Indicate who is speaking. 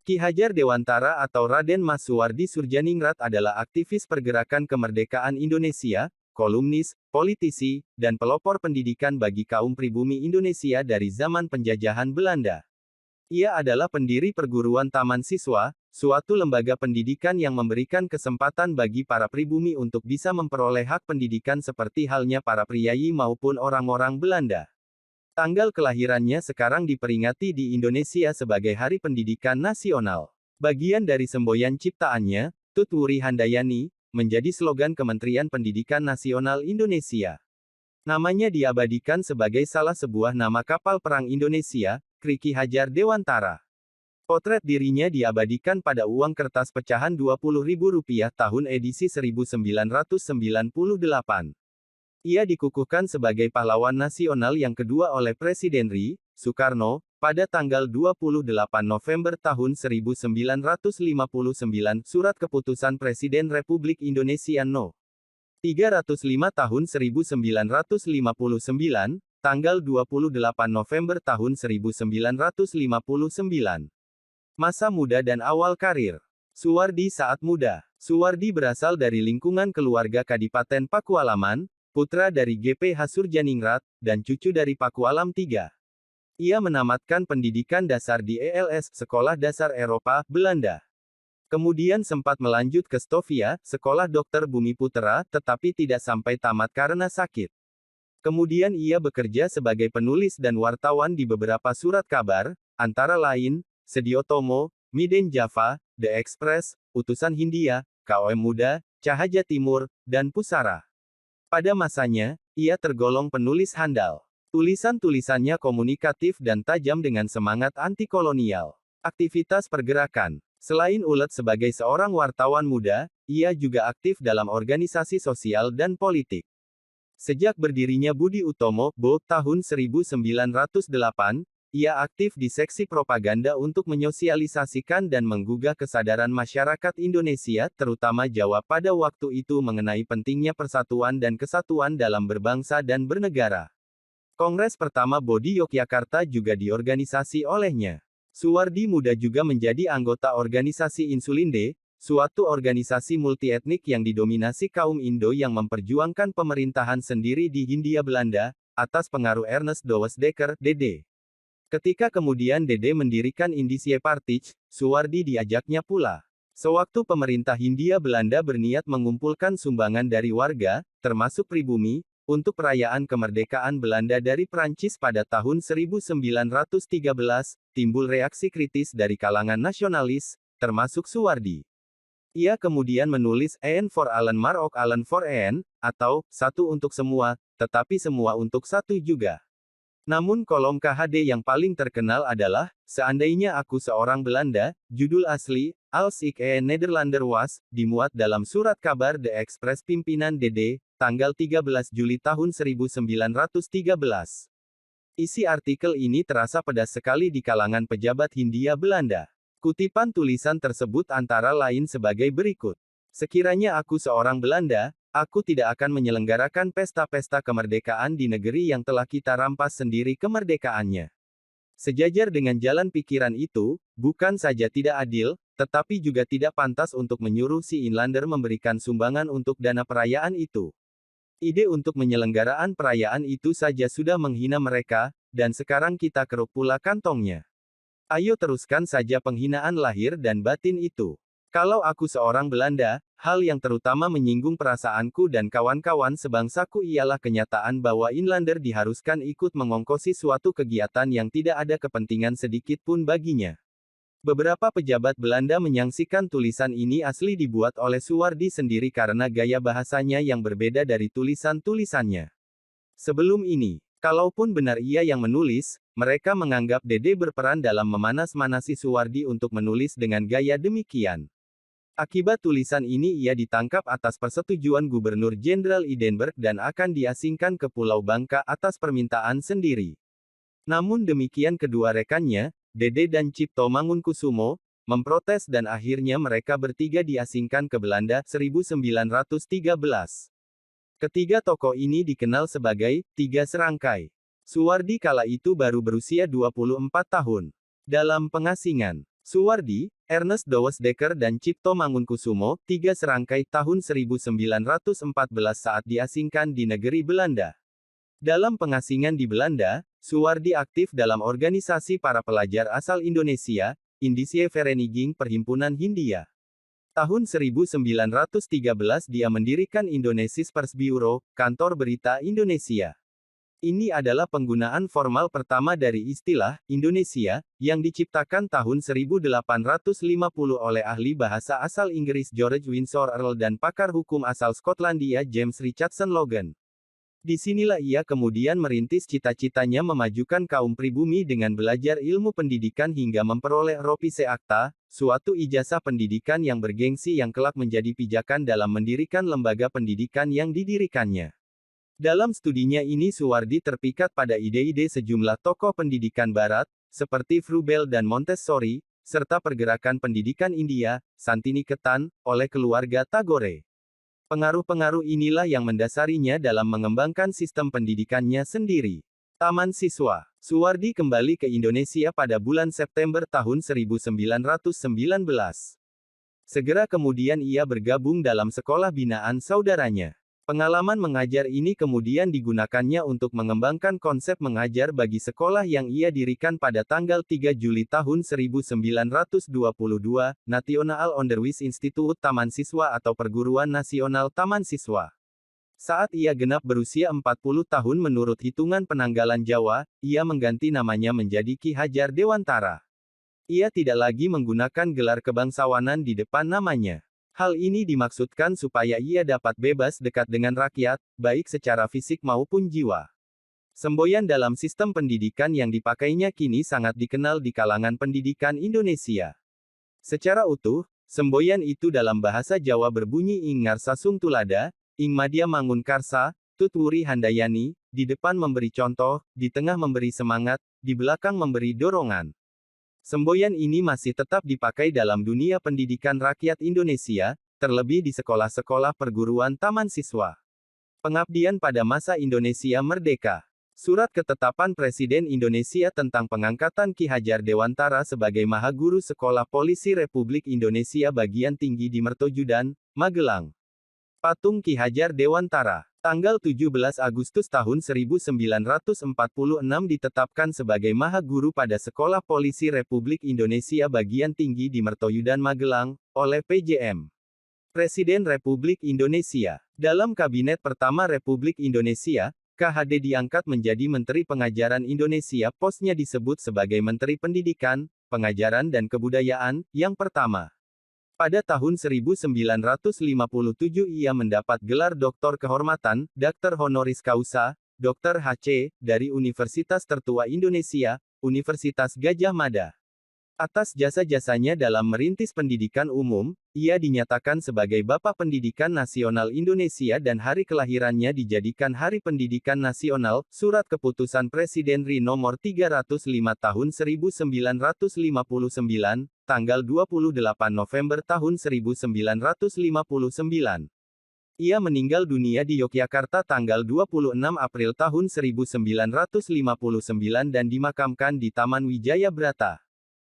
Speaker 1: Ki Hajar Dewantara atau Raden Mas Suwardi Surjaningrat adalah aktivis pergerakan kemerdekaan Indonesia, kolumnis, politisi, dan pelopor pendidikan bagi kaum pribumi Indonesia dari zaman penjajahan Belanda. Ia adalah pendiri perguruan Taman Siswa, suatu lembaga pendidikan yang memberikan kesempatan bagi para pribumi untuk bisa memperoleh hak pendidikan seperti halnya para priyayi maupun orang-orang Belanda. Tanggal kelahirannya sekarang diperingati di Indonesia sebagai Hari Pendidikan Nasional. Bagian dari semboyan ciptaannya, Tut Wuri Handayani, menjadi slogan Kementerian Pendidikan Nasional Indonesia. Namanya diabadikan sebagai salah sebuah nama kapal perang Indonesia, Ki Hajar Dewantara. Potret dirinya diabadikan pada uang kertas pecahan Rp20.000 tahun edisi 1998. Ia dikukuhkan sebagai pahlawan nasional yang kedua oleh Presiden RI. Soekarno, pada tanggal 28 November tahun 1959, Surat Keputusan Presiden Republik Indonesia No. 305 tahun 1959, tanggal 28 November tahun 1959. Masa muda dan awal karir. Suwardi saat muda. Suwardi berasal dari lingkungan keluarga Kadipaten Pakualaman, putra dari GPH Surjaningrat, dan cucu dari Pakualam III. Ia menamatkan pendidikan dasar di ELS, Sekolah Dasar Eropa, Belanda. Kemudian sempat melanjut ke Stovia, Sekolah Dokter Bumi Putera, tetapi tidak sampai tamat karena sakit. Kemudian ia bekerja sebagai penulis dan wartawan di beberapa surat kabar, antara lain, Sediotomo, Miden Java, The Express, Utusan Hindia, KOM Muda, Cahaja Timur, dan Pusara. Pada masanya, ia tergolong penulis handal. Tulisan-tulisannya komunikatif dan tajam dengan semangat anti-kolonial. Aktivitas pergerakan. Selain ulet sebagai seorang wartawan muda, ia juga aktif dalam organisasi sosial dan politik. Sejak berdirinya Budi Utomo, BO, tahun 1908, ia aktif di seksi propaganda untuk menyosialisasikan dan menggugah kesadaran masyarakat Indonesia, terutama Jawa pada waktu itu mengenai pentingnya persatuan dan kesatuan dalam berbangsa dan bernegara. Kongres pertama BODI Yogyakarta juga diorganisasi olehnya. Suwardi muda juga menjadi anggota organisasi Insulinde, suatu organisasi multietnik yang didominasi kaum Indo yang memperjuangkan pemerintahan sendiri di Hindia Belanda, atas pengaruh Ernest Dowes Dekker, DD. Ketika kemudian Dede mendirikan Indische Partij, Suwardi diajaknya pula. Sewaktu pemerintah Hindia Belanda berniat mengumpulkan sumbangan dari warga, termasuk pribumi, untuk perayaan kemerdekaan Belanda dari Prancis pada tahun 1913, timbul reaksi kritis dari kalangan nasionalis, termasuk Suwardi. Ia kemudian menulis Een for Allen maar ook Allen for Een, atau, satu untuk semua, tetapi semua untuk satu juga. Namun kolom KHD yang paling terkenal adalah, Seandainya Aku Seorang Belanda, judul asli, Als ik een Nederlander was, dimuat dalam surat kabar The Express pimpinan DD, tanggal 13 Juli tahun 1913. Isi artikel ini terasa pedas sekali di kalangan pejabat Hindia Belanda. Kutipan tulisan tersebut antara lain sebagai berikut. Sekiranya aku seorang Belanda, aku tidak akan menyelenggarakan pesta-pesta kemerdekaan di negeri yang telah kita rampas sendiri kemerdekaannya. Sejajar dengan jalan pikiran itu, bukan saja tidak adil, tetapi juga tidak pantas untuk menyuruh si Inlander memberikan sumbangan untuk dana perayaan itu. Ide untuk penyelenggaraan perayaan itu saja sudah menghina mereka, dan sekarang kita keruk pula kantongnya. Ayo teruskan saja penghinaan lahir dan batin itu. Kalau aku seorang Belanda, hal yang terutama menyinggung perasaanku dan kawan-kawan sebangsaku ialah kenyataan bahwa Inlander diharuskan ikut mengongkosi suatu kegiatan yang tidak ada kepentingan sedikit pun baginya. Beberapa pejabat Belanda menyaksikan tulisan ini asli dibuat oleh Suwardi sendiri karena gaya bahasanya yang berbeda dari tulisan-tulisannya sebelum ini. Kalaupun benar ia yang menulis, mereka menganggap Dede berperan dalam memanas-manasi Suwardi untuk menulis dengan gaya demikian. Akibat tulisan ini ia ditangkap atas persetujuan Gubernur Jenderal Edinburgh dan akan diasingkan ke Pulau Bangka atas permintaan sendiri. Namun demikian kedua rekannya, Dede dan Cipto Mangunkusumo, memprotes dan akhirnya mereka bertiga diasingkan ke Belanda, 1913. Ketiga tokoh ini dikenal sebagai Tiga Serangkai. Suwardi kala itu baru berusia 24 tahun. Dalam pengasingan, Suwardi, Ernest Douwesdekker dan Cipto Mangunkusumo, Tiga Serangkai tahun 1914 saat diasingkan di negeri Belanda. Dalam pengasingan di Belanda, Suwardi aktif dalam organisasi para pelajar asal Indonesia, Indische Vereniging Perhimpunan Hindia. Tahun 1913 dia mendirikan Indonesisch Persbureau, kantor berita Indonesia. Ini adalah penggunaan formal pertama dari istilah Indonesia, yang diciptakan tahun 1850 oleh ahli bahasa asal Inggris George Windsor Earl dan pakar hukum asal Skotlandia James Richardson Logan. Disinilah ia kemudian merintis cita-citanya memajukan kaum pribumi dengan belajar ilmu pendidikan hingga memperoleh Ropise Akta, suatu ijazah pendidikan yang bergengsi yang kelak menjadi pijakan dalam mendirikan lembaga pendidikan yang didirikannya. Dalam studinya ini Suwardi terpikat pada ide-ide sejumlah tokoh pendidikan barat, seperti Froebel dan Montessori, serta pergerakan pendidikan India, Santiniketan, oleh keluarga Tagore. Pengaruh-pengaruh inilah yang mendasarinya dalam mengembangkan sistem pendidikannya sendiri. Taman Siswa. Suwardi kembali ke Indonesia pada bulan September tahun 1919. Segera kemudian ia bergabung dalam sekolah binaan saudaranya. Pengalaman mengajar ini kemudian digunakannya untuk mengembangkan konsep mengajar bagi sekolah yang ia dirikan pada tanggal 3 Juli tahun 1922, National Onderwijsinstituut Taman Siswa atau Perguruan Nasional Taman Siswa. Saat ia genap berusia 40 tahun menurut hitungan penanggalan Jawa, ia mengganti namanya menjadi Ki Hajar Dewantara. Ia tidak lagi menggunakan gelar kebangsawanan di depan namanya. Hal ini dimaksudkan supaya ia dapat bebas dekat dengan rakyat, baik secara fisik maupun jiwa. Semboyan dalam sistem pendidikan yang dipakainya kini sangat dikenal di kalangan pendidikan Indonesia. Secara utuh, semboyan itu dalam bahasa Jawa berbunyi Ing Ngarsasung Tulada, Ing Madya Mangun Karsa, Tutwuri Handayani, di depan memberi contoh, di tengah memberi semangat, di belakang memberi dorongan. Semboyan ini masih tetap dipakai dalam dunia pendidikan rakyat Indonesia, terlebih di sekolah-sekolah perguruan taman siswa. Pengabdian pada masa Indonesia Merdeka. Surat Ketetapan Presiden Indonesia tentang pengangkatan Ki Hajar Dewantara sebagai Mahaguru Sekolah Polisi Republik Indonesia Bagian Tinggi di Mertojudan, Magelang. Patung Ki Hajar Dewantara. Tanggal 17 Agustus tahun 1946 ditetapkan sebagai Maha Guru pada Sekolah Polisi Republik Indonesia Bagian Tinggi di Mertojudan Magelang, oleh PJM. Presiden Republik Indonesia. Dalam Kabinet Pertama Republik Indonesia, KHD diangkat menjadi Menteri Pengajaran Indonesia, posnya disebut sebagai Menteri Pendidikan, Pengajaran dan Kebudayaan, yang pertama. Pada tahun 1957 ia mendapat gelar Doktor Kehormatan, Dr. Honoris Causa, Dr. H.C., dari Universitas Tertua Indonesia, Universitas Gadjah Mada. Atas jasa-jasanya dalam merintis pendidikan umum, ia dinyatakan sebagai Bapak Pendidikan Nasional Indonesia dan hari kelahirannya dijadikan Hari Pendidikan Nasional, Surat Keputusan Presiden RI Nomor 305 Tahun 1959, tanggal 28 November tahun 1959. Ia meninggal dunia di Yogyakarta tanggal 26 April tahun 1959 dan dimakamkan di Taman Wijaya Brata.